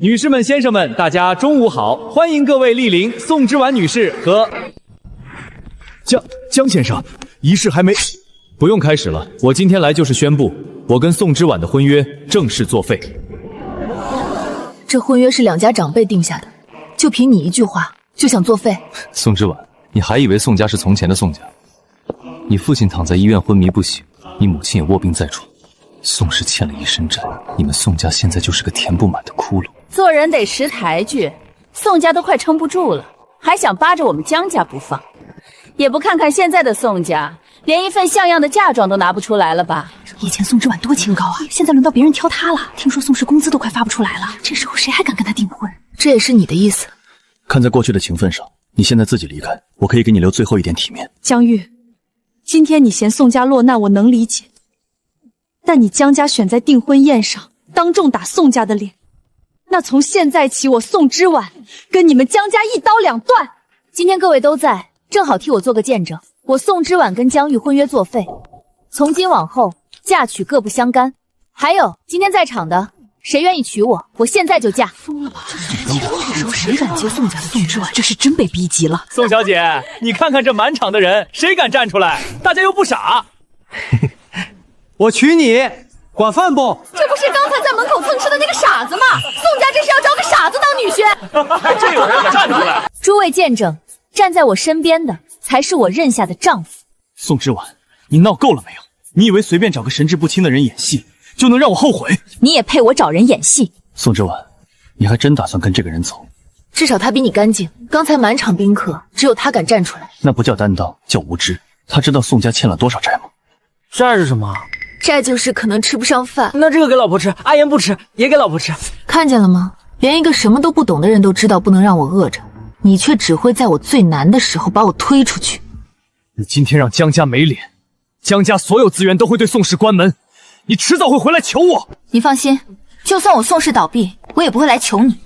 女士们、先生们，大家中午好！欢迎各位莅临宋之婉女士和江先生，仪式还没，不用开始了。我今天来就是宣布，我跟宋之婉的婚约正式作废。这婚约是两家长辈定下的，就凭你一句话就想作废？宋之婉，你还以为宋家是从前的宋家？你父亲躺在医院昏迷不醒，你母亲也卧病在床，宋氏欠了一身债，你们宋家现在就是个填不满的窟窿。做人得识抬举，宋家都快撑不住了，还想扒着我们江家不放，也不看看现在的宋家，连一份像样的嫁妆都拿不出来了吧？以前宋之婉多清高啊，现在轮到别人挑她了。听说宋氏工资都快发不出来了，这时候谁还敢跟她订婚？这也是你的意思？看在过去的情分上，你现在自己离开，我可以给你留最后一点体面。江玉，今天你嫌宋家落难，我能理解，但你江家选在订婚宴上当众打宋家的脸，那从现在起，我宋之婉跟你们江家一刀两断。今天各位都在，正好替我做个见证，我宋之婉跟江玉婚约作废，从今往后嫁娶各不相干。还有今天在场的，谁愿意娶我，我现在就嫁。疯了吧？这时候谁敢接宋家的宋之婉？这是真被逼急了。宋小姐，你看看这满场的人，谁敢站出来？大家又不傻。我娶你，管饭不？这不是刚才在门口蹭吃的那个傻子吗？宋家这是要招个傻子当女婿？这有人站出来！诸位见证，站在我身边的才是我认下的丈夫。宋之婉，你闹够了没有？你以为随便找个神志不清的人演戏就能让我后悔？你也配我找人演戏？宋之婉，你还真打算跟这个人走？至少他比你干净。刚才满场宾客，只有他敢站出来。那不叫担当，叫无知。他知道宋家欠了多少债吗？债是什么？债就是可能吃不上饭。那这个给老婆吃，阿言不吃，也给老婆吃。看见了吗？连一个什么都不懂的人都知道不能让我饿着，你却只会在我最难的时候把我推出去。你今天让江家没脸，江家所有资源都会对宋氏关门，你迟早会回来求我。你放心，就算我宋氏倒闭，我也不会来求你。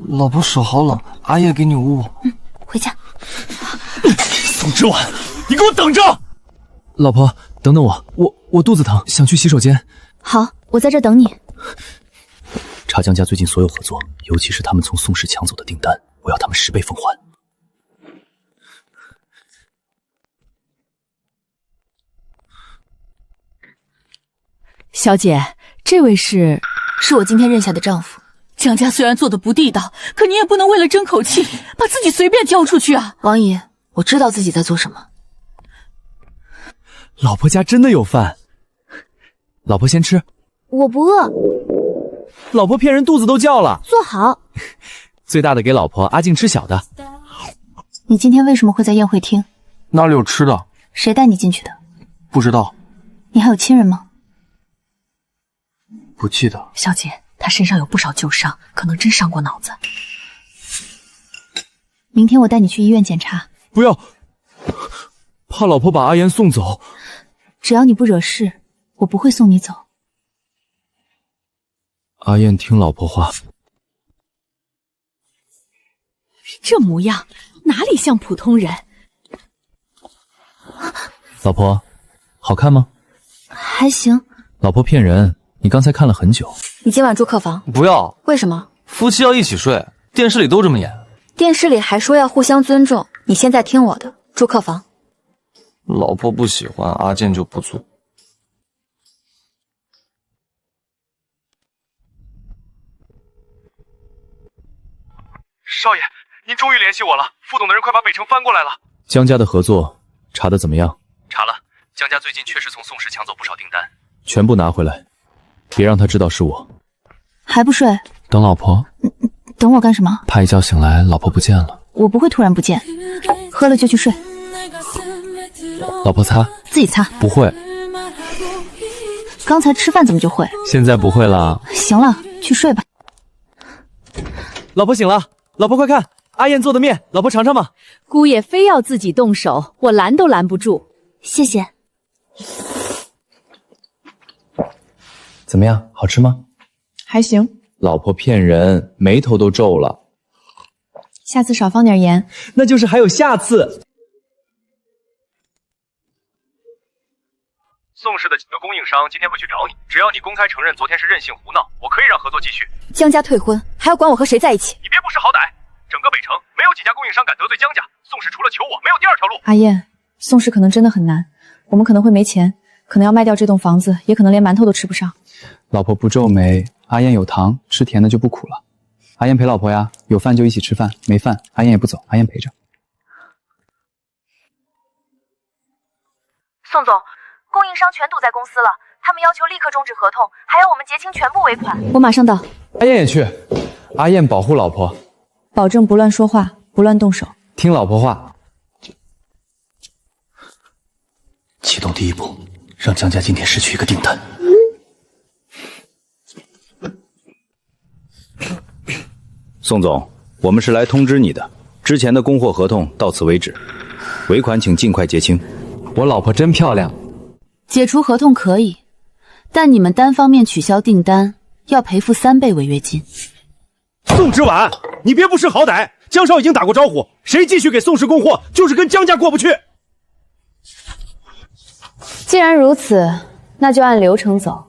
老婆手好冷，阿叶给你捂。回家。宋之婉，你给我等着！老婆，等等我肚子疼，想去洗手间。好，我在这等你。查江家最近所有合作，尤其是他们从宋氏抢走的订单，我要他们10倍奉还。小姐，这位是我今天认下的丈夫。江家虽然做的不地道，可你也不能为了争口气，把自己随便挑出去啊！王姨，我知道自己在做什么。老婆家真的有饭，老婆先吃。我不饿。老婆骗人，肚子都叫了。坐好。最大的给老婆，阿静吃小的。你今天为什么会在宴会厅？哪里有吃的？谁带你进去的？不知道。你还有亲人吗？不记得。小姐，他身上有不少旧伤，可能真伤过脑子。明天我带你去医院检查。不要，怕老婆把阿言送走。只要你不惹事，我不会送你走。阿燕听老婆话。这模样哪里像普通人？老婆，好看吗？还行。老婆骗人，你刚才看了很久。你今晚住客房。不要。为什么？夫妻要一起睡，电视里都这么演。电视里还说要互相尊重，你现在听我的，住客房。老婆不喜欢，阿健就不住。少爷，您终于联系我了，副总的人快把北城翻过来了。江家的合作查得怎么样？查了，江家最近确实从宋氏抢走不少订单，全部拿回来，别让他知道是我。还不睡？等老婆。等我干什么？怕一觉醒来老婆不见了。我不会突然不见，喝了就去睡。老婆擦。自己擦。不会。刚才吃饭怎么就会？现在不会了。行了，去睡吧。老婆醒了，老婆快看，阿燕做的面，老婆尝尝吧。姑爷非要自己动手，我拦都拦不住。谢谢。怎么样，好吃吗？还行。老婆骗人，眉头都皱了。下次少放点盐。那就是还有下次。宋氏的几个供应商今天会去找你，只要你公开承认昨天是任性胡闹，我可以让合作继续。江家退婚，还要管我和谁在一起？你别不识好歹，整个北城没有几家供应商敢得罪江家，宋氏除了求我，没有第二条路。阿燕，宋氏可能真的很难，我们可能会没钱，可能要卖掉这栋房子，也可能连馒头都吃不上。老婆不皱眉，阿燕有糖，吃甜的就不苦了。阿燕陪老婆呀，有饭就一起吃饭，没饭阿燕也不走，阿燕陪着。宋总，供应商全堵在公司了，他们要求立刻终止合同，还要我们结清全部尾款。我马上到。阿燕也去，阿燕保护老婆，保证不乱说话，不乱动手，听老婆话。启动第一步，让江家今天失去一个订单。宋总，我们是来通知你的，之前的供货合同到此为止，尾款请尽快结清。我老婆真漂亮。解除合同可以，但你们单方面取消订单，要赔付3倍违约金。宋之婉，你别不识好歹，江少已经打过招呼，谁继续给宋氏供货，就是跟江家过不去。既然如此，那就按流程走。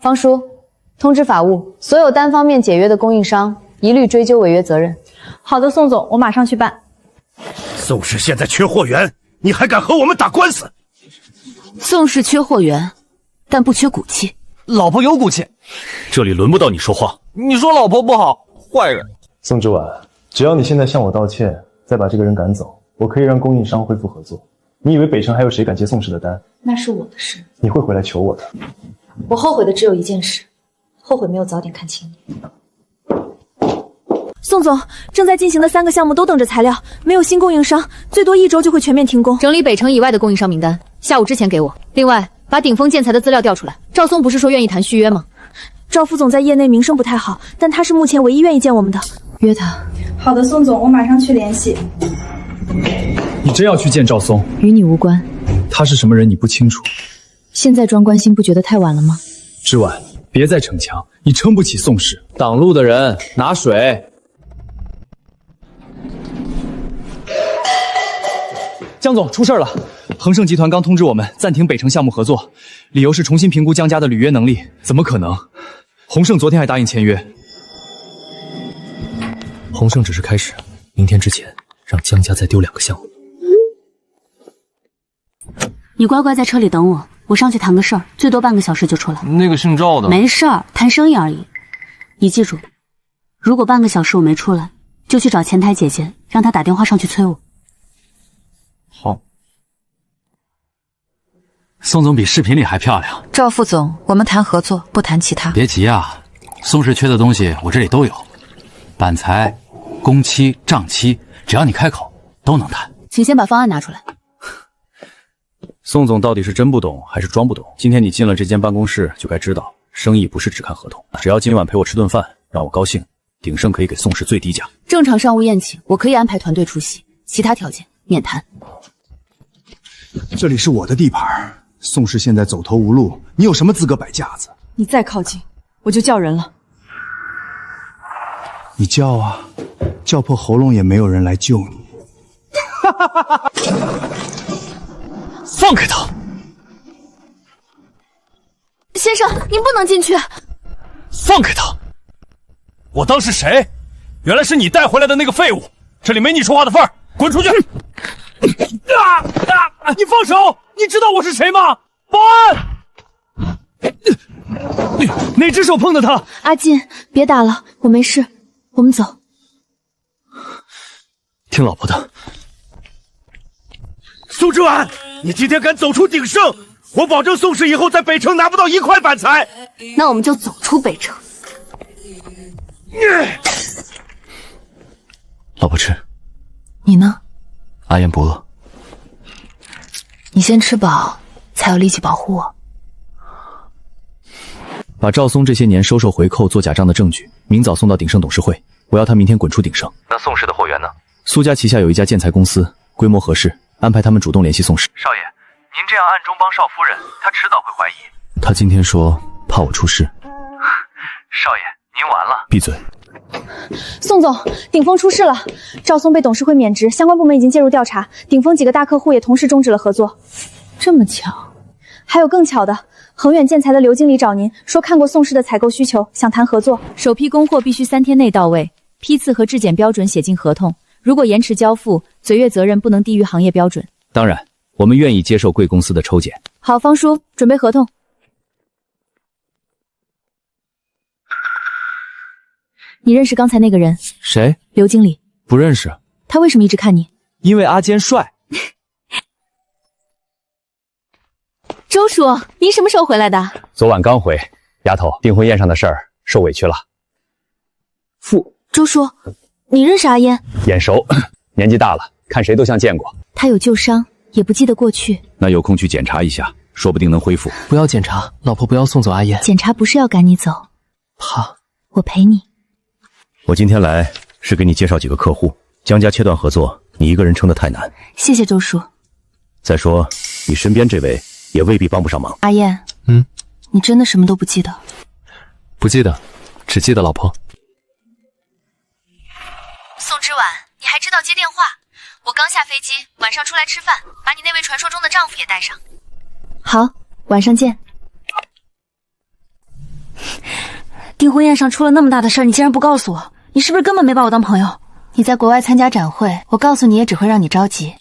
方叔，通知法务，所有单方面解约的供应商一律追究违约责任。好的，宋总，我马上去办。宋氏现在缺货源，你还敢和我们打官司？宋氏缺货源，但不缺骨气。老婆有骨气。这里轮不到你说话。你说老婆不好，坏人。宋之婉，只要你现在向我道歉，再把这个人赶走，我可以让供应商恢复合作。你以为北城还有谁敢接宋氏的单？那是我的事，你会回来求我的。我后悔的只有一件事，后悔没有早点看清你。宋总，正在进行的3个项目都等着材料，没有新供应商，最多1周就会全面停工。整理北城以外的供应商名单，下午之前给我。另外，把鼎丰建材的资料调出来。赵松不是说愿意谈续约吗？赵副总在业内名声不太好，但他是目前唯一愿意见我们的。约他。好的，宋总，我马上去联系。你真要去见赵松？与你无关。他是什么人你不清楚？现在装关心不觉得太晚了吗？之婉，别再逞强，你撑不起宋氏。挡路的人拿水。江总，出事了！恒盛集团刚通知我们暂停北城项目合作，理由是重新评估江家的履约能力。怎么可能？宏盛昨天还答应签约。宏盛只是开始，明天之前让江家再丢2个项目。你乖乖在车里等我，我上去谈个事儿，最多半个小时就出来。那个姓赵的，没事儿，谈生意而已。你记住，如果半个小时我没出来，就去找前台姐姐，让她打电话上去催我。好。宋总比视频里还漂亮。赵副总，我们谈合作，不谈其他。别急啊，宋氏缺的东西我这里都有，板材、工期、账期，只要你开口都能谈。请先把方案拿出来。宋总到底是真不懂还是装不懂？今天你进了这间办公室，就该知道，生意不是只看合同。只要今晚陪我吃顿饭，让我高兴，鼎盛可以给宋氏最低价。正常商务宴请，我可以安排团队出席，其他条件免谈。这里是我的地盘，宋氏现在走投无路，你有什么资格摆架子？你再靠近，我就叫人了。你叫啊，叫破喉咙也没有人来救你。放开他！先生，您不能进去。放开他！我当是谁？原来是你带回来的那个废物！这里没你说话的份儿，滚出去！你放手！你知道我是谁吗？保安！哪只手碰的他？阿进，别打了，我没事，我们走。听老婆的。宋之婉，你今天敢走出鼎盛，我保证宋氏以后在北城拿不到1块板材。那我们就走出北城。老婆吃。你呢？阿燕不饿。你先吃饱，才有力气保护我。把赵松这些年收受回扣做假账的证据，明早送到鼎盛董事会，我要他明天滚出鼎盛。那宋氏的货源呢？苏家旗下有一家建材公司，规模合适，安排他们主动联系宋氏。少爷，您这样暗中帮少夫人，她迟早会怀疑。他今天说怕我出事。少爷，您完了。闭嘴。宋总，鼎丰出事了，赵松被董事会免职，相关部门已经介入调查，鼎丰几个大客户也同时终止了合作。这么巧，还有更巧的，恒远建材的刘经理找您，说看过宋氏的采购需求，想谈合作。首批供货必须3天内到位，批次和质检标准写进合同。如果延迟交付，嘴月责任不能低于行业标准。当然，我们愿意接受贵公司的抽检。好，方叔，准备合同。你认识刚才那个人？谁？刘经理。不认识。他为什么一直看你？因为阿坚帅。周叔，您什么时候回来的？昨晚刚回。丫头，订婚宴上的事儿受委屈了。周叔，你认识阿烟？眼熟，年纪大了，看谁都像见过。他有旧伤，也不记得过去。那有空去检查一下，说不定能恢复。不要检查，老婆不要送走阿烟。检查不是要赶你走，怕。我陪你。我今天来是给你介绍几个客户，江家切断合作，你一个人撑得太难。谢谢周叔。再说，你身边这位也未必帮不上忙。阿燕，你真的什么都不记得？不记得，只记得老婆。宋之婉，你还知道接电话？我刚下飞机，晚上出来吃饭，把你那位传说中的丈夫也带上。好，晚上见。订婚宴上出了那么大的事儿，你竟然不告诉我，你是不是根本没把我当朋友？你在国外参加展会，我告诉你也只会让你着急。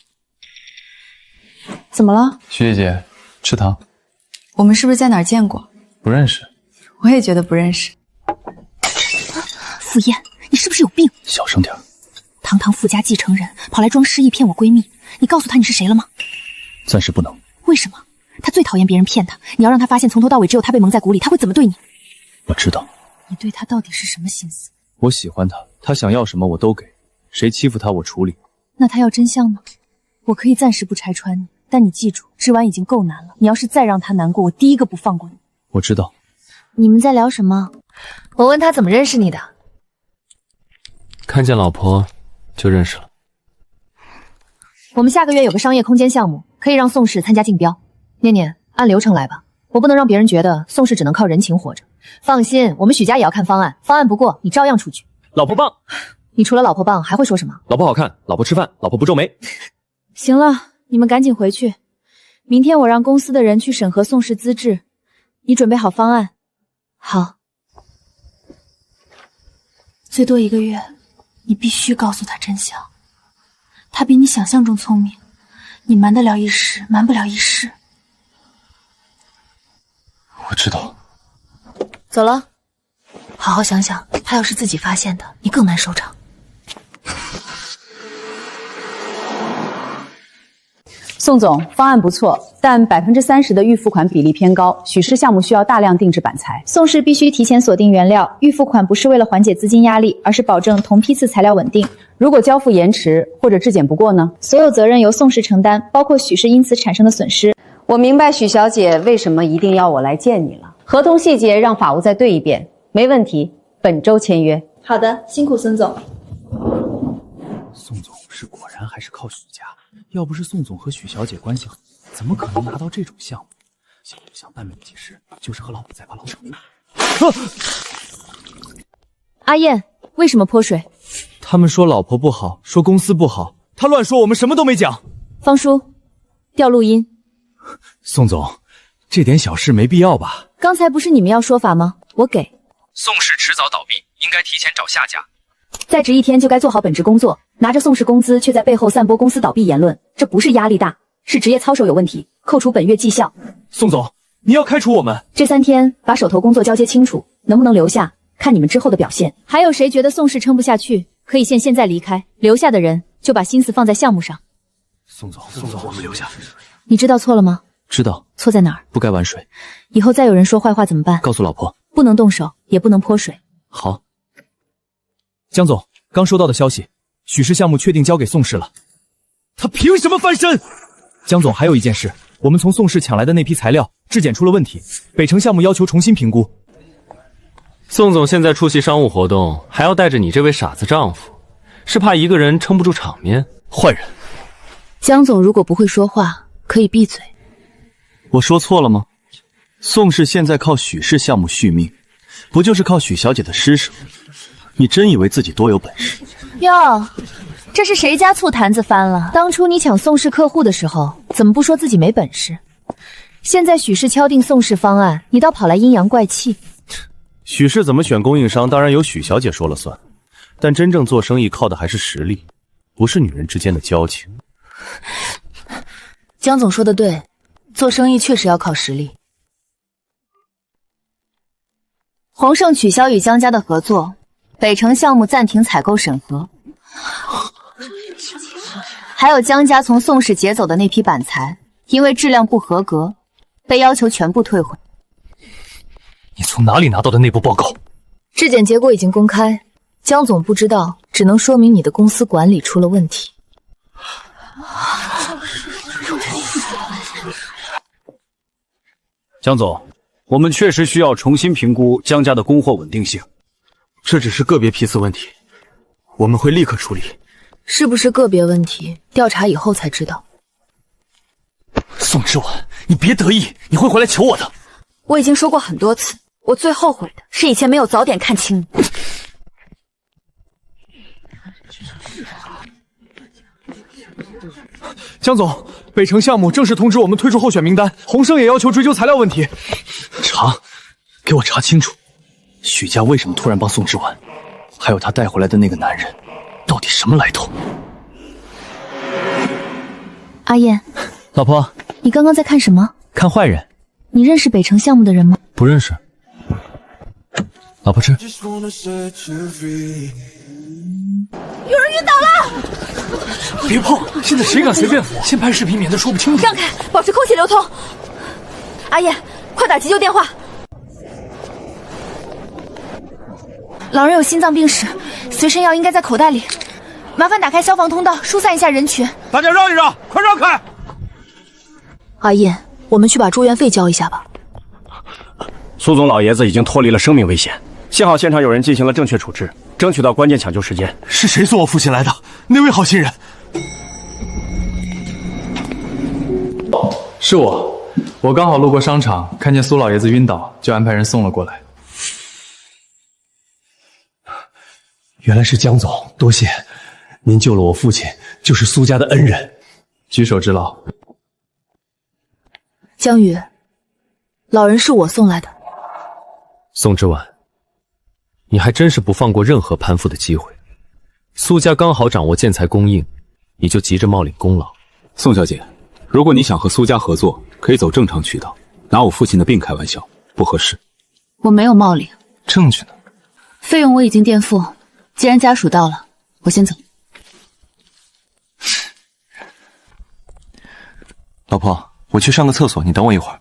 怎么了？徐姐姐，吃糖。我们是不是在哪儿见过？不认识。我也觉得不认识。傅燕，你是不是有病？小声点。堂堂富家继承人，跑来装失忆骗我闺蜜，你告诉她你是谁了吗？暂时不能。为什么？她最讨厌别人骗她，你要让她发现从头到尾只有她被蒙在鼓里，她会怎么对你？我知道。你对她到底是什么心思？我喜欢她，她想要什么我都给，谁欺负她我处理。那她要真相呢？我可以暂时不拆穿你，但你记住，织完已经够难了，你要是再让她难过，我第一个不放过你。我知道。你们在聊什么？我问他怎么认识你的。看见老婆就认识了。我们下个月有个商业空间项目，可以让宋氏参加竞标。念念，按流程来吧，我不能让别人觉得宋氏只能靠人情活着。放心，我们许家也要看方案，方案不过你照样出局。老婆棒！你除了老婆棒还会说什么？老婆好看，老婆吃饭，老婆不皱眉。行了，你们赶紧回去，明天我让公司的人去审核宋氏资质，你准备好方案。好，最多1个月，你必须告诉他真相。他比你想象中聪明，你瞒得了一时，瞒不了一世。我知道。走了，好好想想，他要是自己发现的，你更难收场。宋总，方案不错，但30%的预付款比例偏高，许氏项目需要大量定制板材。宋氏必须提前锁定原料，预付款不是为了缓解资金压力，而是保证同批次材料稳定。如果交付延迟或者质检不过呢？所有责任由宋氏承担，包括许氏因此产生的损失。我明白许小姐为什么一定要我来见你了。合同细节让法务再对一遍，没问题，本周签约。好的，辛苦孙总。宋总是果然还是靠许家，要不是宋总和许小姐关系好，怎么可能拿到这种项目？想不想半命几时，就是和老婆再把老手里。阿燕，为什么泼水？他们说老婆不好，说公司不好，他乱说，我们什么都没讲。方叔，调录音。宋总，这点小事没必要吧？刚才不是你们要说法吗？我给。宋氏迟早倒闭，应该提前找下家。在职1天就该做好本职工作，拿着宋氏工资却在背后散播公司倒闭言论，这不是压力大，是职业操守有问题，扣除本月绩效。宋总，你要开除我们？这3天把手头工作交接清楚，能不能留下，看你们之后的表现。还有谁觉得宋氏撑不下去，可以现在离开，留下的人就把心思放在项目上。宋总，我们留下。你知道错了吗？知道。错在哪儿？不该玩水。以后再有人说坏话怎么办？告诉老婆，不能动手，也不能泼水。好。江总，刚收到的消息，许氏项目确定交给宋氏了。他凭什么翻身？江总，还有一件事，我们从宋氏抢来的那批材料质检出了问题，北城项目要求重新评估。宋总现在出席商务活动，还要带着你这位傻子丈夫，是怕一个人撑不住场面？坏人。江总如果不会说话，可以闭嘴。我说错了吗？宋氏现在靠许氏项目续命，不就是靠许小姐的施舍？你真以为自己多有本事？哟，这是谁家醋坛子翻了？当初你抢宋氏客户的时候，怎么不说自己没本事？现在许氏敲定宋氏方案，你倒跑来阴阳怪气。许氏怎么选供应商，当然由许小姐说了算。但真正做生意靠的还是实力，不是女人之间的交情。江总说的对，做生意确实要靠实力。宏盛取消与江家的合作，北城项目暂停采购审核。还有江家从宋氏劫走的那批板材，因为质量不合格，被要求全部退回。你从哪里拿到的内部报告？质检结果已经公开，江总不知道，只能说明你的公司管理出了问题。江总，我们确实需要重新评估江家的供货稳定性。这只是个别批次问题，我们会立刻处理。是不是个别问题，调查以后才知道。宋之婉，你别得意，你会回来求我的。我已经说过很多次，我最后悔的是以前没有早点看清你。江总，北城项目正式通知我们退出候选名单，宏盛也要求追究材料问题。查，给我查清楚，许家为什么突然帮宋之婉，还有他带回来的那个男人，到底什么来头？阿燕，老婆，你刚刚在看什么？看坏人。你认识北城项目的人吗？不认识。老婆吃。有人晕倒了！别碰！现在谁敢随便扶？先拍视频，免得说不清楚。让开，保持空气流通。阿燕，快打急救电话！老人有心脏病史，随身药应该在口袋里。麻烦打开消防通道，疏散一下人群。大家让一让，快让开！阿燕，我们去把住院费交一下吧。苏总老爷子已经脱离了生命危险，幸好现场有人进行了正确处置，争取到关键抢救时间。是谁送我父亲来的？那位好心人。是我刚好路过商场，看见苏老爷子晕倒，就安排人送了过来。原来是江总，多谢您救了我父亲，就是苏家的恩人，举手之劳。江宇，老人是我送来的。宋之婉，你还真是不放过任何攀附的机会。苏家刚好掌握建材供应，你就急着冒领功劳。宋小姐，如果你想和苏家合作，可以走正常渠道，拿我父亲的病开玩笑，不合适。我没有冒领，证据呢？费用我已经垫付。既然家属到了，我先走。老婆，我去上个厕所，你等我一会儿。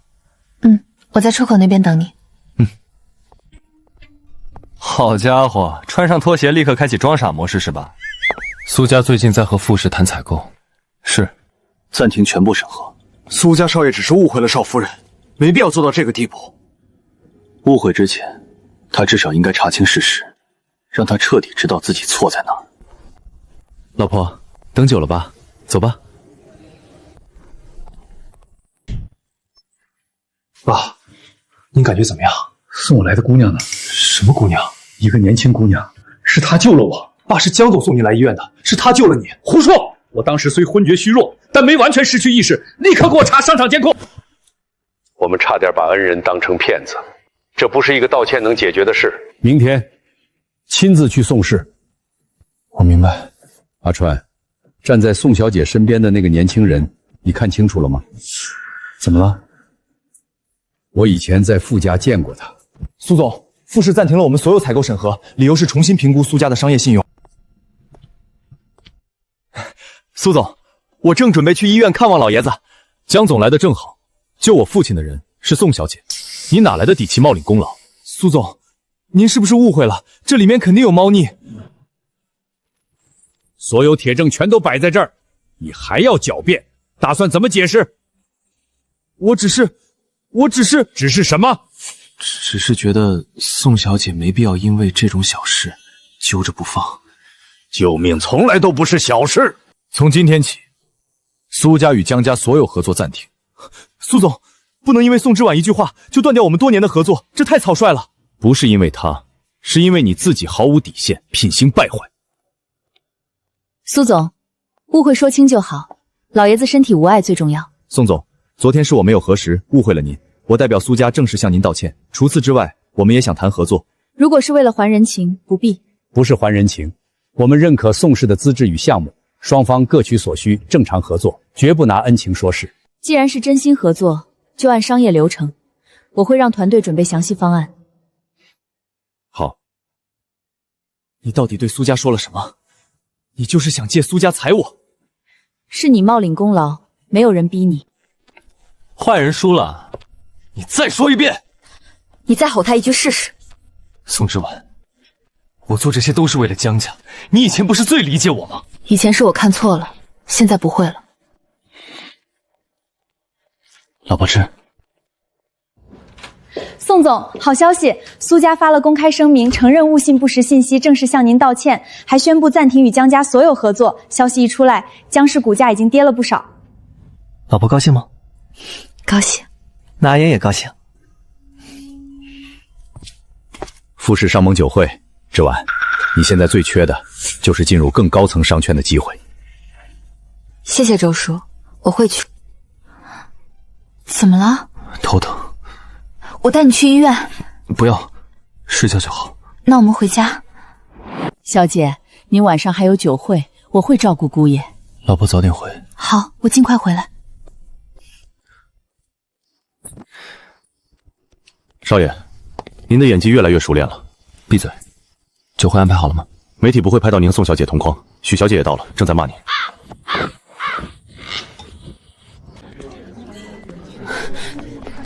我在出口那边等你。好家伙，穿上拖鞋立刻开启装傻模式是吧？苏家最近在和傅氏谈采购，是，暂停全部审核。苏家少爷只是误会了少夫人，没必要做到这个地步。误会之前，他至少应该查清事实，让他彻底知道自己错在哪儿。老婆，等久了吧？走吧。爸，您感觉怎么样？送我来的姑娘呢？什么姑娘？一个年轻姑娘，是她救了我。爸，是江总送你来医院的，是他救了你。胡说！我当时虽昏厥虚弱，但没完全失去意识，立刻给我查商场监控。我们差点把恩人当成骗子，这不是一个道歉能解决的事。明天亲自去宋氏。我明白。阿川，站在宋小姐身边的那个年轻人，你看清楚了吗？怎么了？我以前在傅家见过他。苏总，傅氏暂停了我们所有采购审核，理由是重新评估苏家的商业信用。苏总，我正准备去医院看望老爷子。江总来的正好，救我父亲的人是宋小姐，你哪来的底气冒领功劳？苏总，您是不是误会了？这里面肯定有猫腻。所有铁证全都摆在这儿，你还要狡辩？打算怎么解释？我只是什么？只是觉得宋小姐没必要因为这种小事揪着不放。救命从来都不是小事。从今天起，苏家与江家所有合作暂停。苏总，不能因为宋之婉一句话就断掉我们多年的合作，这太草率了。不是因为他，是因为你自己毫无底线，品行败坏。苏总，误会说清就好，老爷子身体无碍最重要。宋总，昨天是我没有核实，误会了您，我代表苏家正式向您道歉。除此之外，我们也想谈合作。如果是为了还人情，不必。不是还人情，我们认可宋氏的资质与项目，双方各取所需，正常合作，绝不拿恩情说事。既然是真心合作，就按商业流程，我会让团队准备详细方案。好。你到底对苏家说了什么？你就是想借苏家踩我？是你冒领功劳，没有人逼你。坏人输了，你再说一遍。你再吼他一句试试。宋之婉，我做这些都是为了江家，你以前不是最理解我吗？以前是我看错了，现在不会了。老婆吃。宋总，好消息！苏家发了公开声明，承认误信不实信息，正式向您道歉，还宣布暂停与江家所有合作。消息一出来，江氏股价已经跌了不少。老婆高兴吗？高兴。那阿言也高兴。富士商盟酒会，之婉，你现在最缺的就是进入更高层商圈的机会。谢谢周叔，我会去。怎么了？头疼。我带你去医院。不要，睡觉就好。那我们回家。小姐，您晚上还有酒会，我会照顾姑爷。老婆早点回。好，我尽快回来。少爷，您的演技越来越熟练了。闭嘴。酒会安排好了吗？媒体不会拍到您和宋小姐同框，许小姐也到了，正在骂您。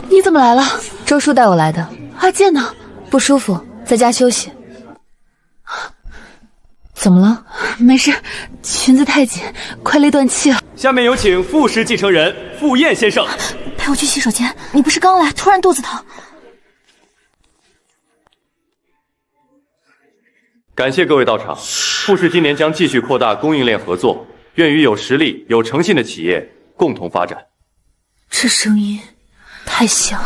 你怎么来了？周叔带我来的。阿健呢？不舒服，在家休息。怎么了？没事，裙子太紧，快累断气了。下面有请傅氏继承人傅燕先生。陪我去洗手间。你不是刚来，突然肚子疼。感谢各位到场。傅氏今年将继续扩大供应链合作，愿与有实力、有诚信的企业共同发展。这声音太像，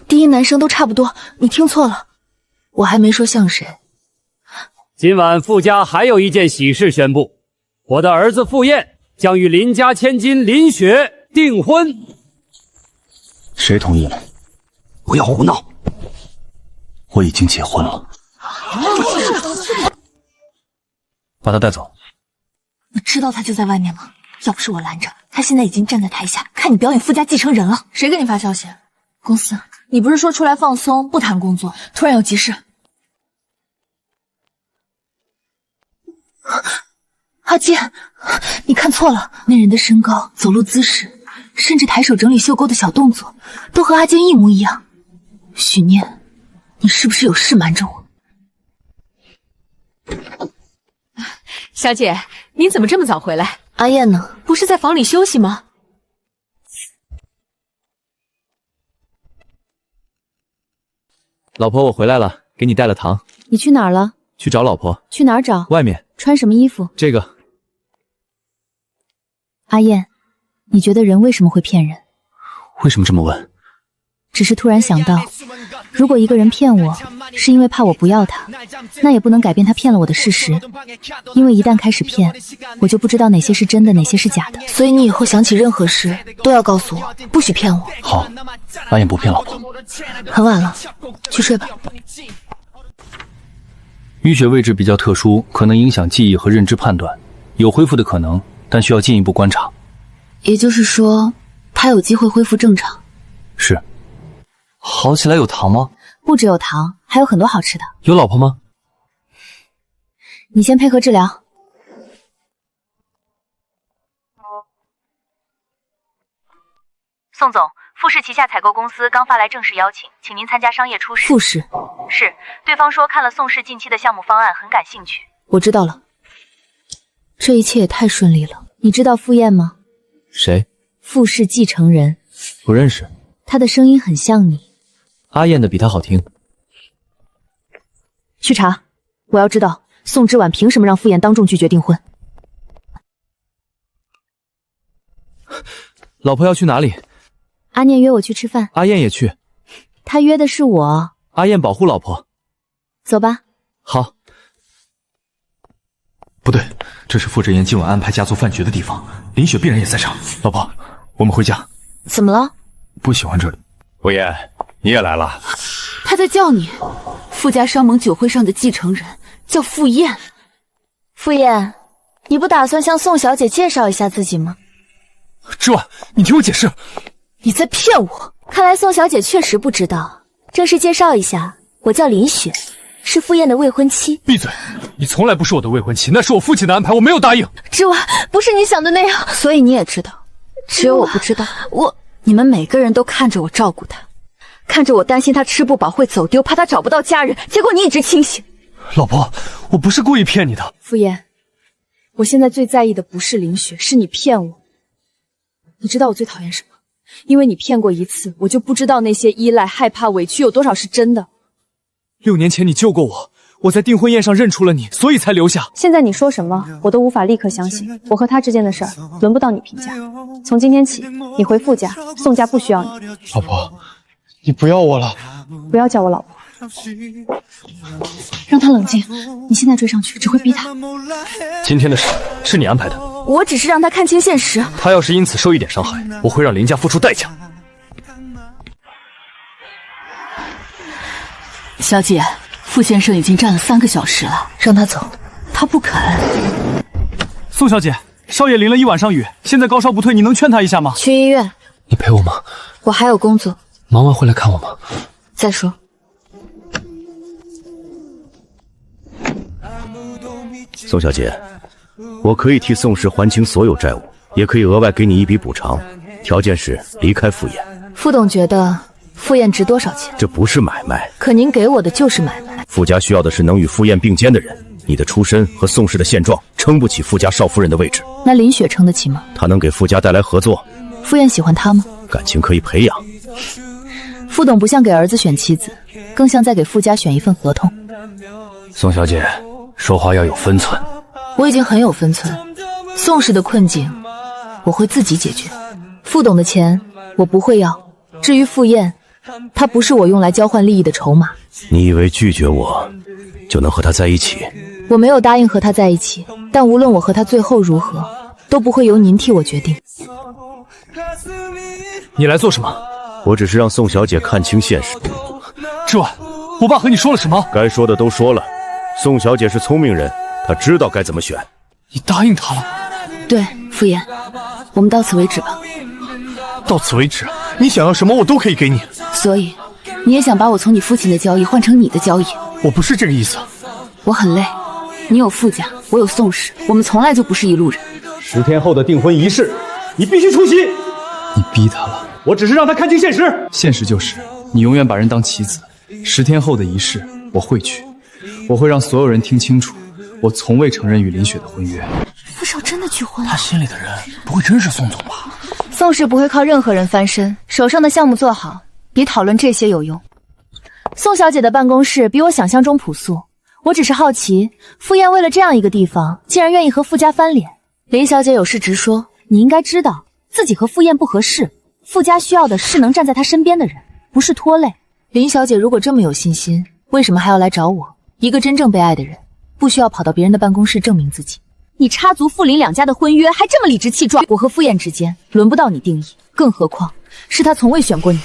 低音男生都差不多。你听错了，我还没说像谁。今晚傅家还有一件喜事宣布，我的儿子傅燕将与林家千金林雪订婚。谁同意了？不要胡闹！我已经结婚了。把他带走。你知道他就在外面吗？要不是我拦着，他现在已经站在台下看你表演傅家继承人了。谁给你发消息？公司。你不是说出来放松，不谈工作，突然有急事。阿健，你看错了，那人的身高、走路姿势，甚至抬手整理袖沟的小动作，都和阿健一模一样。许念，你是不是有事瞒着我？小姐，您怎么这么早回来？阿燕呢？不是在房里休息吗？老婆，我回来了，给你带了糖。你去哪儿了？去找老婆。去哪儿找？外面。穿什么衣服？这个。阿燕，你觉得人为什么会骗人？为什么这么问？只是突然想到，如果一个人骗我，是因为怕我不要他，那也不能改变他骗了我的事实。因为一旦开始骗，我就不知道哪些是真的，哪些是假的。所以你以后想起任何事都要告诉我，不许骗我。好，阿燕不骗老婆。很晚了，去睡吧。淤血位置比较特殊，可能影响记忆和认知判断，有恢复的可能，但需要进一步观察。也就是说，他有机会恢复正常。是。好起来有糖吗？不只有糖，还有很多好吃的。有老婆吗？你先配合治疗。宋总，富士旗下采购公司刚发来正式邀请，请您参加商业初试。富士？是，对方说看了宋氏近期的项目方案，很感兴趣。我知道了。这一切也太顺利了。你知道傅燕吗？谁？傅氏继承人。不认识。他的声音很像你。阿燕的比他好听。去查，我要知道宋之婉凭什么让傅燕当众拒绝订婚。老婆要去哪里？阿念约我去吃饭。阿燕也去。他约的是我。阿燕保护老婆。走吧。好。不对，这是傅志言今晚安排家族饭局的地方，林雪必然也在场。老婆，我们回家。怎么了？不喜欢这里。傅燕，你也来了。他在叫你。傅家商盟酒会上的继承人叫傅燕。傅燕，你不打算向宋小姐介绍一下自己吗？之婉，你听我解释。你在骗我！看来宋小姐确实不知道。正式介绍一下，我叫林雪，是傅燕的未婚妻。闭嘴！你从来不是我的未婚妻，那是我父亲的安排，我没有答应。之婉，不是你想的那样。所以你也知道，只有我不知道。你们每个人都看着我照顾他，看着我担心他吃不饱会走丢，怕他找不到家人，结果你一直清醒。老婆，我不是故意骗你的。傅燕，我现在最在意的不是林雪，是你骗我。你知道我最讨厌什么？因为你骗过一次，我就不知道那些依赖、害怕、委屈有多少是真的。6年前你救过我，我在订婚宴上认出了你，所以才留下。现在你说什么，我都无法立刻相信。我和他之间的事儿，轮不到你评价。从今天起，你回傅家，宋家不需要你。老婆，你不要我了。不要叫我老婆。让他冷静，你现在追上去只会逼他。今天的事是你安排的，我只是让他看清现实。他要是因此受一点伤害，我会让林家付出代价。小姐，傅先生已经站了3个小时了，让他走。他不肯。宋小姐，少爷淋了一晚上雨，现在高烧不退，你能劝他一下吗？去医院。你陪我吗？我还有工作。忙完会来看我吗？再说。宋小姐，我可以替宋氏还清所有债务，也可以额外给你一笔补偿，条件是离开傅燕。傅董觉得傅燕值多少钱？这不是买卖，可您给我的就是买卖。傅家需要的是能与傅燕并肩的人。你的出身和宋氏的现状撑不起傅家少夫人的位置。那林雪撑得起吗？她能给傅家带来合作。傅燕喜欢她吗？感情可以培养。傅董不像给儿子选妻子，更像在给傅家选一份合同。宋小姐，说话要有分寸。我已经很有分寸，宋氏的困境我会自己解决。傅董的钱我不会要，至于傅燕，她不是我用来交换利益的筹码。你以为拒绝我就能和她在一起？我没有答应和她在一起，但无论我和她最后如何，都不会由您替我决定。你来做什么？我只是让宋小姐看清现实。之婉，我爸和你说了什么？该说的都说了。宋小姐是聪明人，她知道该怎么选。你答应她了？对，傅燕，我们到此为止吧。到此为止？你想要什么我都可以给你。所以，你也想把我从你父亲的交易换成你的交易？我不是这个意思。我很累，你有傅家，我有宋氏，我们从来就不是一路人。10天后的订婚仪式，你必须出席。你逼他了。我只是让他看清现实。现实就是你永远把人当棋子。10天后的仪式我会去，我会让所有人听清楚，我从未承认与林雪的婚约。傅少真的去婚了？他心里的人不会真是宋总吧？宋氏不会靠任何人翻身，手上的项目做好，比讨论这些有用。宋小姐的办公室比我想象中朴素，我只是好奇，傅燕为了这样一个地方，竟然愿意和傅家翻脸。林小姐有事直说，你应该知道自己和傅燕不合适，傅家需要的是能站在她身边的人，不是拖累。林小姐如果这么有信心，为什么还要来找我？一个真正被爱的人，不需要跑到别人的办公室证明自己。你插足傅林两家的婚约，还这么理直气壮。我和傅燕之间轮不到你定义，更何况是他从未选过你。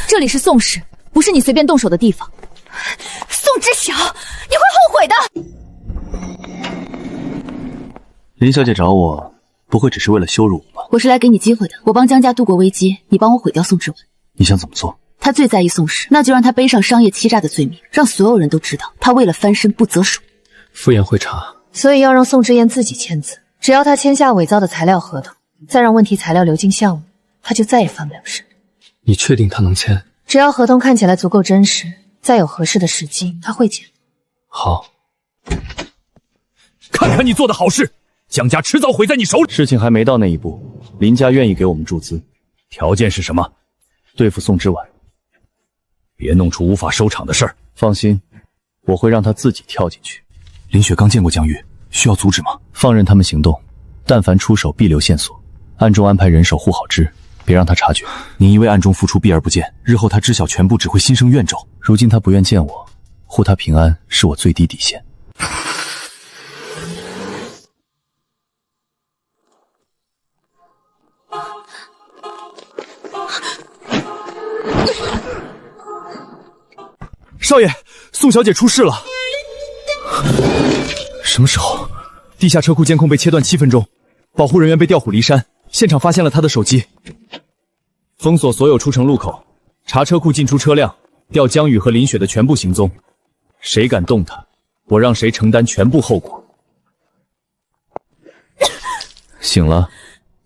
这里是宋氏，不是你随便动手的地方。宋知晓，你会后悔的。林小姐找我，不会只是为了羞辱我吧？我是来给你机会的。我帮江家度过危机，你帮我毁掉宋之文。你想怎么做？他最在意宋氏，那就让他背上商业欺诈的罪名，让所有人都知道他为了翻身不择手。傅燕会查，所以要让宋之燕自己签字。只要他签下伪造的材料合同，再让问题材料流进项目，他就再也翻不了身。你确定他能签？只要合同看起来足够真实，再有合适的时机，他会签。好，看看你做的好事，江家迟早毁在你手里。事情还没到那一步，林家愿意给我们注资，条件是什么？对付宋之婉，别弄出无法收场的事儿。放心，我会让他自己跳进去。林雪刚见过江玉，需要阻止吗？放任他们行动，但凡出手必留线索，暗中安排人手护好之，别让他察觉。你因为暗中付出避而不见，日后他知晓全部只会心生怨咒。如今他不愿见我，护他平安是我最低底线。少爷，宋小姐出事了。什么时候？地下车库监控被切断7分钟，保护人员被调虎离山，现场发现了她的手机。封锁所有出城路口，查车库进出车辆，调江宇和林雪的全部行踪。谁敢动她，我让谁承担全部后果。醒了？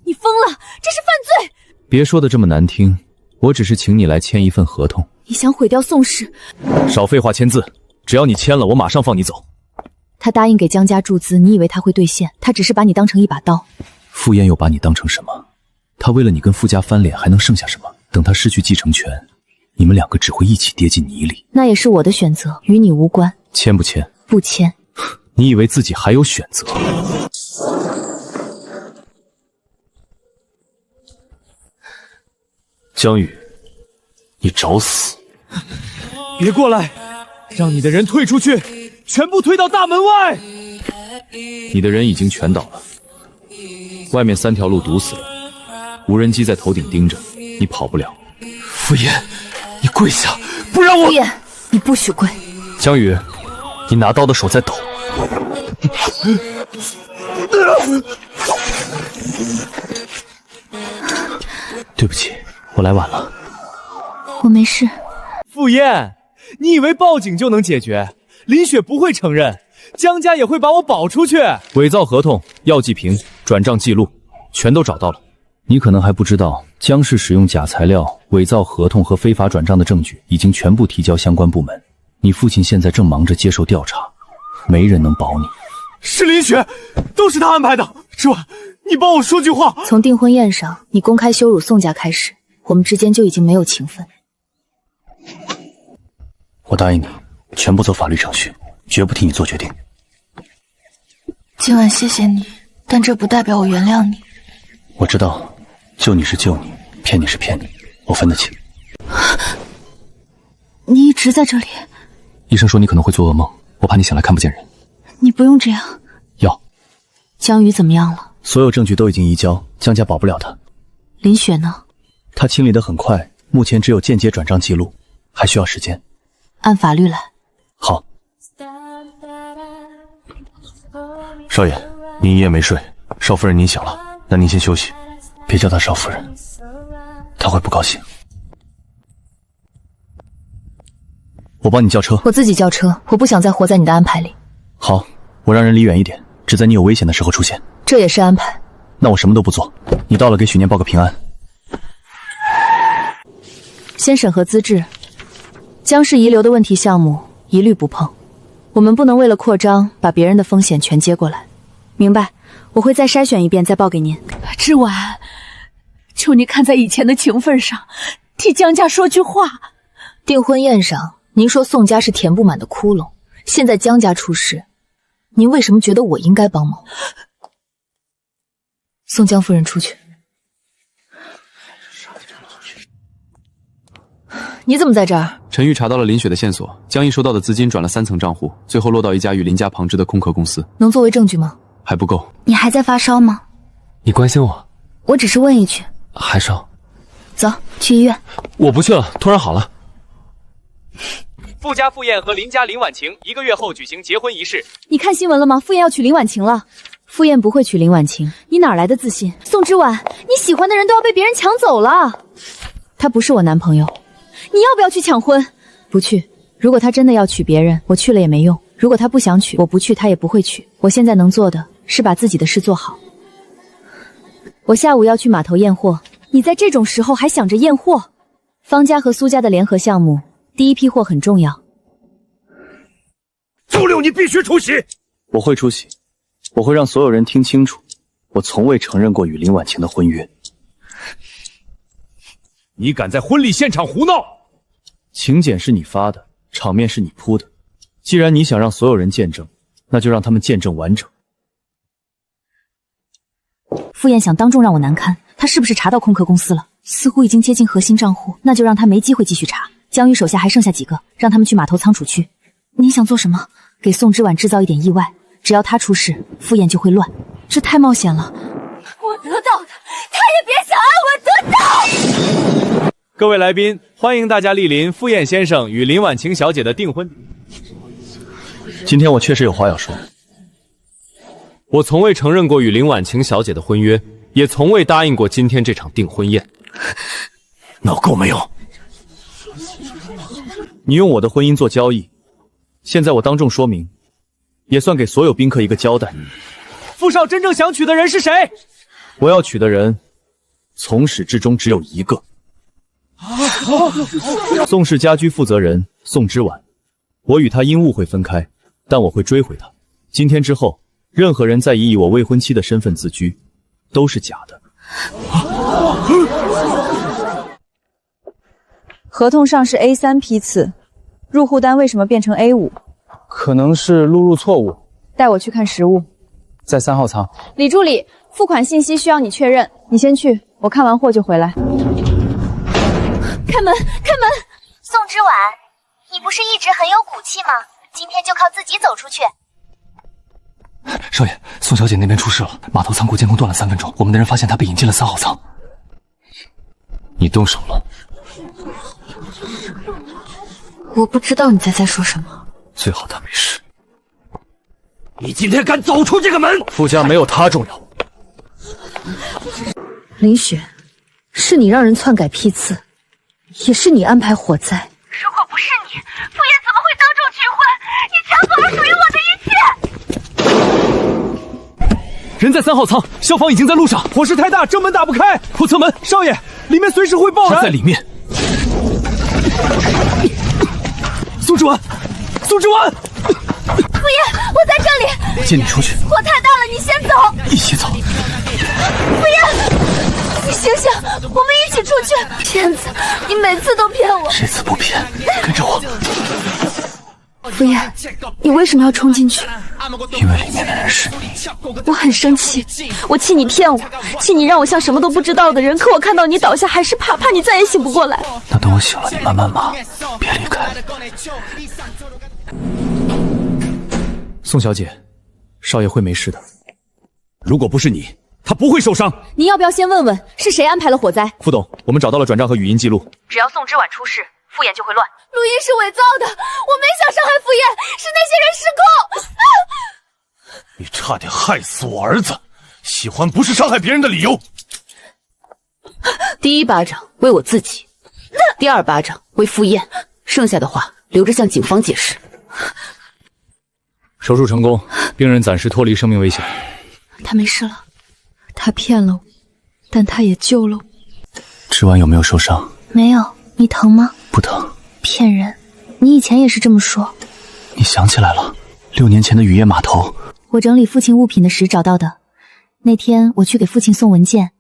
你疯了，这是犯罪！别说的这么难听，我只是请你来签一份合同。你想毁掉宋氏？少废话，签字！只要你签了，我马上放你走。他答应给江家注资，你以为他会兑现？他只是把你当成一把刀。傅燕又把你当成什么？他为了你跟傅家翻脸，还能剩下什么？等他失去继承权，你们两个只会一起跌进泥里。那也是我的选择，与你无关。签不签？不签。你以为自己还有选择？江宇，你找死！别过来，让你的人退出去，全部推到大门外。你的人已经全倒了，外面3条路堵死了，无人机在头顶盯着，你跑不了。傅燕，你跪下，不让我。傅燕，你不许跪。江宇，你拿刀的手在抖。对不起，我来晚了。我没事。傅燕，你以为报警就能解决？林雪不会承认，江家也会把我保出去。伪造合同、药剂瓶、转账记录，全都找到了。你可能还不知道，江氏使用假材料、伪造合同和非法转账的证据已经全部提交相关部门。你父亲现在正忙着接受调查，没人能保你。是林雪，都是他安排的。之婉，你帮我说句话。从订婚宴上你公开羞辱宋家开始，我们之间就已经没有情分。我答应你，全部走法律程序，绝不替你做决定。今晚谢谢你，但这不代表我原谅你。我知道，救你是救你，骗你是骗你，我分得清。你一直在这里？医生说你可能会做噩梦，我怕你醒来看不见人。你不用这样。要。江宇怎么样了？所有证据都已经移交，江家保不了他。林雪呢？他清理得很快，目前只有间接转账记录，还需要时间。按法律来。好。少爷，您一夜没睡，少夫人您醒了，那您先休息。别叫她少夫人，她会不高兴。我帮你叫车。我自己叫车，我不想再活在你的安排里。好，我让人离远一点，只在你有危险的时候出现。这也是安排。那我什么都不做，你到了给许念报个平安。先审核资质，江氏遗留的问题项目一律不碰。我们不能为了扩张把别人的风险全接过来。明白，我会再筛选一遍再报给您。之婉，求你看在以前的情分上，替江家说句话。订婚宴上您说宋家是填不满的窟窿，现在江家出事，您为什么觉得我应该帮忙？送江夫人出去。你怎么在这儿？陈玉查到了林雪的线索，江毅收到的资金转了3层账户，最后落到一家与林家旁支的空壳公司。能作为证据吗？还不够。你还在发烧吗？你关心我？我只是问一句。还烧？走，去医院。我不去了，突然好了。傅家傅燕和林家林婉晴1个月后举行结婚仪式。你看新闻了吗？傅燕要娶林婉晴了。傅燕不会娶林婉晴，你哪来的自信？宋之婉，你喜欢的人都要被别人抢走了。他不是我男朋友。你要不要去抢婚？不去。如果他真的要娶别人，我去了也没用。如果他不想娶，我不去，他也不会娶。我现在能做的是把自己的事做好。我下午要去码头验货。你在这种时候还想着验货？方家和苏家的联合项目，第一批货很重要。周六你必须出席。我会出席，我会让所有人听清楚，我从未承认过与林婉晴的婚约。你敢在婚礼现场胡闹！请柬是你发的，场面是你铺的。既然你想让所有人见证，那就让他们见证完整。傅燕想当众让我难堪，他是不是查到空壳公司了？似乎已经接近核心账户，那就让他没机会继续查。江宇手下还剩下几个，让他们去码头仓储区。你想做什么？给宋之婉制造一点意外，只要他出事，傅燕就会乱。这太冒险了。我得到的，他也别想让我得到。各位来宾，欢迎大家莅临傅燕先生与林婉晴小姐的订婚。今天我确实有话要说。我从未承认过与林婉晴小姐的婚约，也从未答应过今天这场订婚宴。脑够没有？你用我的婚姻做交易，现在我当众说明，也算给所有宾客一个交代。傅少真正想娶的人是谁？我要娶的人，从始至终只有一个。宋氏家居负责人宋之婉，我与他因误会分开，但我会追回他。今天之后，任何人再以我未婚妻的身份自居，都是假的。合同上是 A3 批次，入户单为什么变成 A5？ 可能是录入错误。带我去看实物。在3号舱。李助理，付款信息需要你确认，你先去，我看完货就回来。开门，开门！宋之婉，你不是一直很有骨气吗？今天就靠自己走出去。少爷，宋小姐那边出事了，码头仓库监控断了3分钟，我们的人发现她被引进了3号舱。你动手了？我不知道你在说什么。最好她没事。你今天敢走出这个门？傅家没有他重要。林雪，是你让人篡改批次，也是你安排火灾。如果不是你，傅燕怎么会当众拒婚？你抢走了属于我的一切！人在3号舱，消防已经在路上，火势太大，正门打不开。后侧门，少爷，里面随时会爆燃。他在里面。宋之婉，宋之婉。傅燕，我在这里。接你出去。火太大了，你先走。一起走。傅燕，你醒醒，我们一起出去。骗子，你每次都骗我。这次不骗，跟着我。傅燕，你为什么要冲进去？因为里面的人是你。我很生气，我气你骗我，气你让我像什么都不知道的人，可我看到你倒下还是怕你再也醒不过来。那等我醒了，你慢慢忙，别离开。宋小姐，少爷会没事的。如果不是你，他不会受伤。你要不要先问问是谁安排了火灾？副董，我们找到了转账和语音记录。只要宋之婉出事，傅燕就会乱。录音是伪造的，我没想伤害傅燕，是那些人失控。你差点害死我儿子，喜欢不是伤害别人的理由。第一巴掌为我自己，第二巴掌为傅燕，剩下的话留着向警方解释。手术成功，病人暂时脱离生命危险。他没事了，他骗了我，但他也救了我。之婉有没有受伤？没有，你疼吗？不疼。骗人，你以前也是这么说。你想起来了，6年前的雨夜码头。我整理父亲物品的时找到的。那天我去给父亲送文件，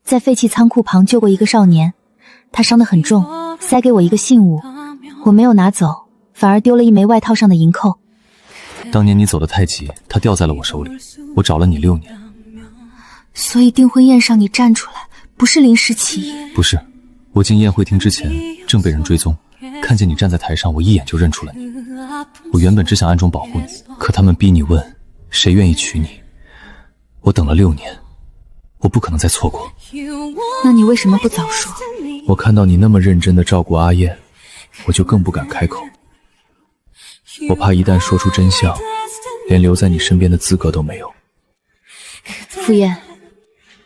在废弃仓库旁救过一个少年，他伤得很重，塞给我一个信物，我没有拿走，反而丢了一枚外套上的银扣。当年你走得太急，它掉在了我手里，我找了你6年。所以订婚宴上你站出来，不是临时起意？不是，我进宴会厅之前正被人追踪，看见你站在台上，我一眼就认出了你。我原本只想暗中保护你，可他们逼你问谁愿意娶你，我等了6年，我不可能再错过。那你为什么不早说？我看到你那么认真地照顾阿燕，我就更不敢开口。我怕一旦说出真相，连留在你身边的资格都没有。傅燕，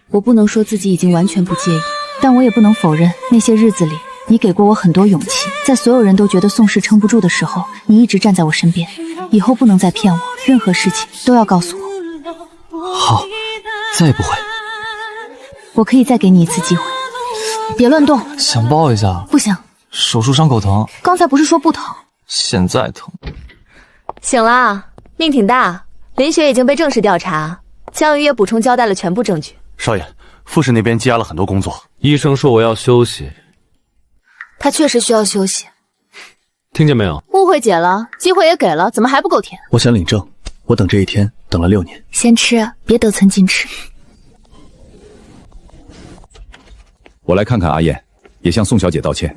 我不能说自己已经完全不介意，但我也不能否认那些日子里你给过我很多勇气，在所有人都觉得宋氏撑不住的时候，你一直站在我身边。以后不能再骗我，任何事情都要告诉我。好，再也不会。我可以再给你一次机会。别乱动。想抱一下？不行。手术伤口疼。刚才不是说不疼？现在疼。醒了，命挺大。林雪已经被正式调查，江瑜也补充交代了全部证据。少爷，傅氏那边积压了很多工作，医生说我要休息。他确实需要休息。听见没有？误会解了，机会也给了，怎么还不够甜？我想领证，我等这一天等了6年。先吃，别得寸进尺。我来看看阿燕，也向宋小姐道歉。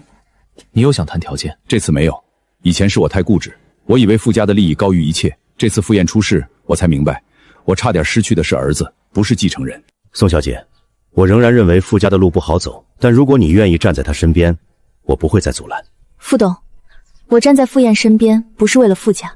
你又想谈条件？这次没有，以前是我太固执，我以为傅家的利益高于一切。这次傅燕出事，我才明白，我差点失去的是儿子，不是继承人。宋小姐，我仍然认为傅家的路不好走，但如果你愿意站在他身边，我不会再阻拦。傅董，我站在傅燕身边，不是为了傅家。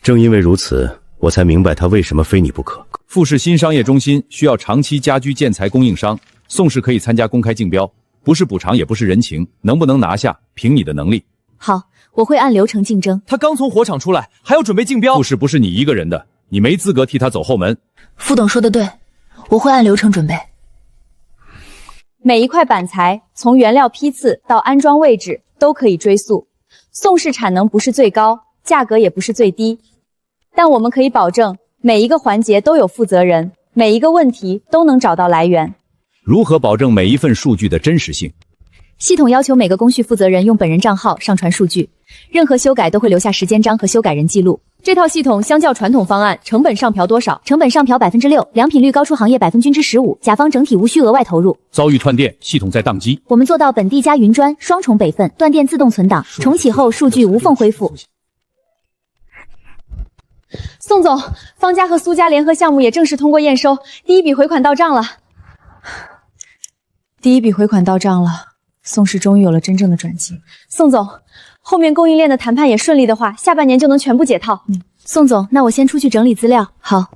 正因为如此，我才明白他为什么非你不可。傅氏新商业中心需要长期家居建材供应商，宋氏可以参加公开竞标，不是补偿也不是人情，能不能拿下，凭你的能力。好，我会按流程竞争。他刚从火场出来，还要准备竞标。傅氏不是你一个人的，你没资格替他走后门。傅董说的对，我会按流程准备。每一块板材从原料批次到安装位置都可以追溯。宋氏产能不是最高，价格也不是最低，但我们可以保证每一个环节都有负责人，每一个问题都能找到来源。如何保证每一份数据的真实性？系统要求每个工序负责人用本人账号上传数据，任何修改都会留下时间章和修改人记录。这套系统相较传统方案，成本上调多少？成本上调6%，良品率高出行业15%，甲方整体无需额外投入。遭遇断电，系统在宕机，我们做到本地加云专，双重备份，断电自动存档，重启后数据无缝恢复。宋总，方家和苏家联合项目也正式通过验收，第一笔回款到账了。第一笔回款到账了，宋氏终于有了真正的转机。宋总，后面供应链的谈判也顺利的话，下半年就能全部解套。宋总，那我先出去整理资料。好。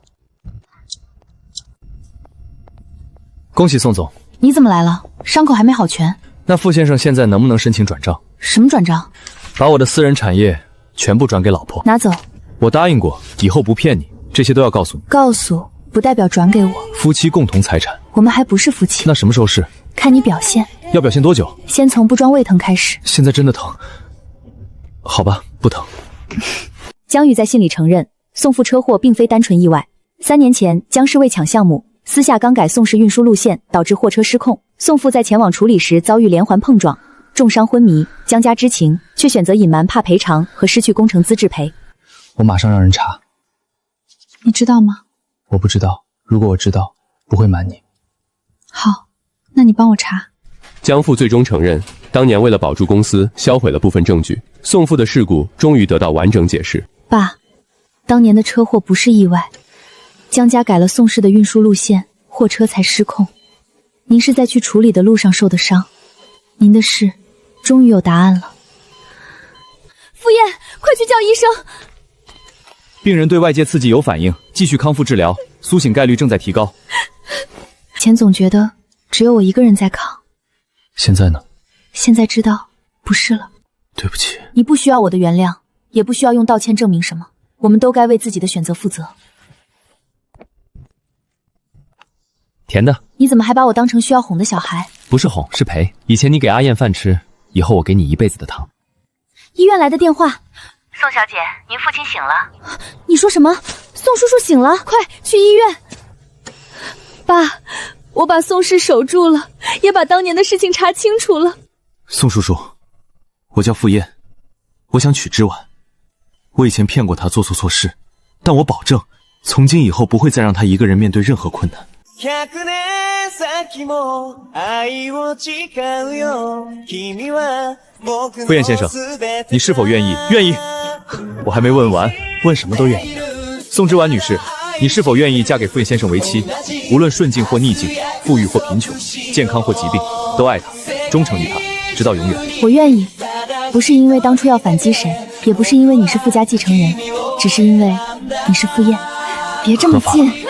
恭喜宋总。你怎么来了？伤口还没好全。那傅先生现在能不能申请转账？什么转账？把我的私人产业全部转给老婆。拿走。我答应过，以后不骗你，这些都要告诉你。告诉不代表转给我。夫妻共同财产。我们还不是夫妻。那什么时候是？看你表现。要表现多久？先从不装胃疼开始。现在真的疼？好吧，不疼。江宇在信里承认，宋父车祸并非单纯意外。3年前，江氏为抢项目，私下更改宋氏运输路线，导致货车失控。宋父在前往处理时遭遇连环碰撞，重伤昏迷。江家知情，却选择隐瞒，怕赔偿和失去工程资质赔。我马上让人查。你知道吗？我不知道，如果我知道，不会瞒你。好，那你帮我查。江父最终承认，当年为了保住公司，销毁了部分证据。宋父的事故终于得到完整解释。爸，当年的车祸不是意外，江家改了宋氏的运输路线，货车才失控。您是在去处理的路上受的伤，您的事终于有答案了。傅燕，快去叫医生！病人对外界刺激有反应，继续康复治疗，苏醒概率正在提高。钱总觉得只有我一个人在扛，现在呢？现在知道不是了。对不起。你不需要我的原谅，也不需要用道歉证明什么，我们都该为自己的选择负责。甜的。你怎么还把我当成需要哄的小孩？不是哄，是赔。以前你给阿燕饭吃，以后我给你一辈子的糖。医院来的电话。宋小姐，您父亲醒了。你说什么？宋叔叔醒了，快去医院。爸，我把宋氏守住了，也把当年的事情查清楚了。宋叔叔，我叫傅燕，我想娶之婉。我以前骗过她，做错事，但我保证，从今以后不会再让她一个人面对任何困难。傅燕先生，你是否愿意？愿意。我还没问完，问什么都愿意。宋之婉女士，你是否愿意嫁给傅燕先生为妻？无论顺境或逆境，富裕或贫穷，健康或疾病，都爱他，忠诚于他，直到永远。我愿意，不是因为当初要反击谁，也不是因为你是傅家继承人，只是因为你是傅燕。别这么近。